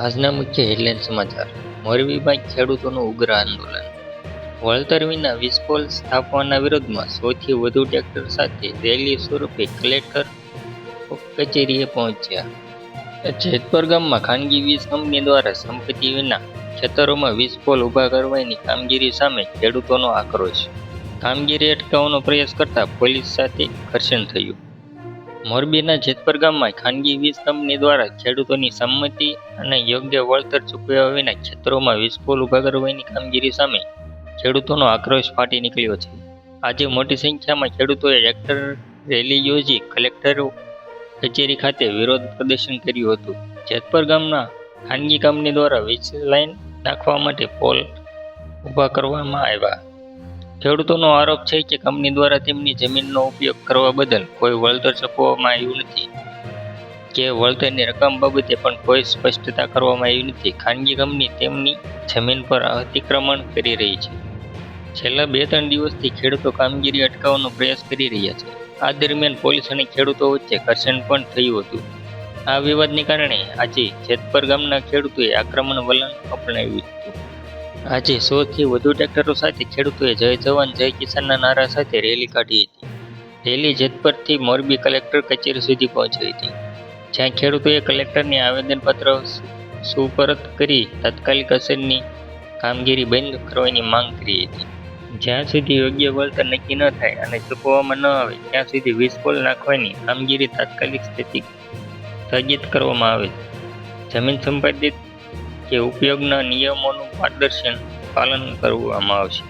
આજના મુખ્ય હેડલાઇન સમાચાર. મોરબીમાં ખેડૂતોનું ઉગ્ર આંદોલન. વળતર વિના વીજપોલ સ્થાપવાના વિરોધમાં 100 થી વધુ ટ્રેક્ટર સાથે રેલી સ્વરૂપે કલેક્ટર કચેરીએ પહોંચ્યા. જેતપર ગામમાં ખાનગી વીજ કંપની દ્વારા સંપત્તિ વિના ખેતરોમાં વીજપોલ ઊભા કરવાની કામગીરી સામે ખેડૂતોનો આક્રોશ. કામગીરી અટકાવવાનો પ્રયાસ કરતા પોલીસ સાથે ઘર્ષણ થયું. મોરબીના જેતપર ગામમાં ખાનગી વીજ કંપની દ્વારા ખેડૂતોની સંમતિ અને યોગ્ય વળતર ચૂકવ્યા વિના ખેતરોમાં વીજપોલ ઊભા કરવાની કામગીરી સામે ખેડૂતોનો આક્રોશ ફાટી નીકળ્યો છે. આજે મોટી સંખ્યામાં ખેડૂતોએ ટ્રેક્ટર રેલી યોજી કલેક્ટર કચેરી ખાતે વિરોધ પ્રદર્શન કર્યું હતું. જેતપર ગામના ખાનગી કંપની દ્વારા વીજ લાઇન નાખવા માટે પોલ ઊભા કરવામાં આવ્યા. ખેડૂતોનો આરોપ છે કે કંપની દ્વારા તેમની જમીનનો ઉપયોગ કરવા બદલ કોઈ વળતર ચૂકવવામાં આવ્યું નથી કે વળતરની રકમ બાબતે પણ કોઈ સ્પષ્ટતા કરવામાં આવી નથી. ખાનગી કંપની તેમની જમીન પર અતિક્રમણ કરી રહી છે. છેલ્લા 2-3 દિવસથી ખેડૂતો કામગીરી અટકાવવાનો પ્રયાસ કરી રહ્યા છે. આ દરમિયાન પોલીસ અને ખેડૂતો વચ્ચે ઘર્ષણ પણ થયું હતું. આ વિવાદને કારણે આજે જેતપર ગામના ખેડૂતોએ આક્રમણ વલણ અપનાવ્યું હતું. આજે 100 થી વધુ ટ્રેક્ટરો સાથે ખેડૂતોએ જય જવાન જય કિસાનના નારા સાથે રેલી કાઢી હતી. રેલી જેતપરથી મોરબી કલેક્ટર કચેરી સુધી પહોંચી હતી, જ્યાં ખેડૂતોએ કલેક્ટરને આવેદનપત્ર સુપરત કરી તાત્કાલિક અસરની કામગીરી બંધ કરવાની માંગ કરી હતી. જ્યાં સુધી યોગ્ય વળતર નક્કી ન થાય અને ચૂકવવામાં ન આવે ત્યાં સુધી વીજપોલ નાખવાની કામગીરી તાત્કાલિક સ્થગિત કરવામાં આવે. જમીન સંપાદિત કે ઉપયોગના નિયમોનું પારદર્શન પાલન કરવામાં આવશે.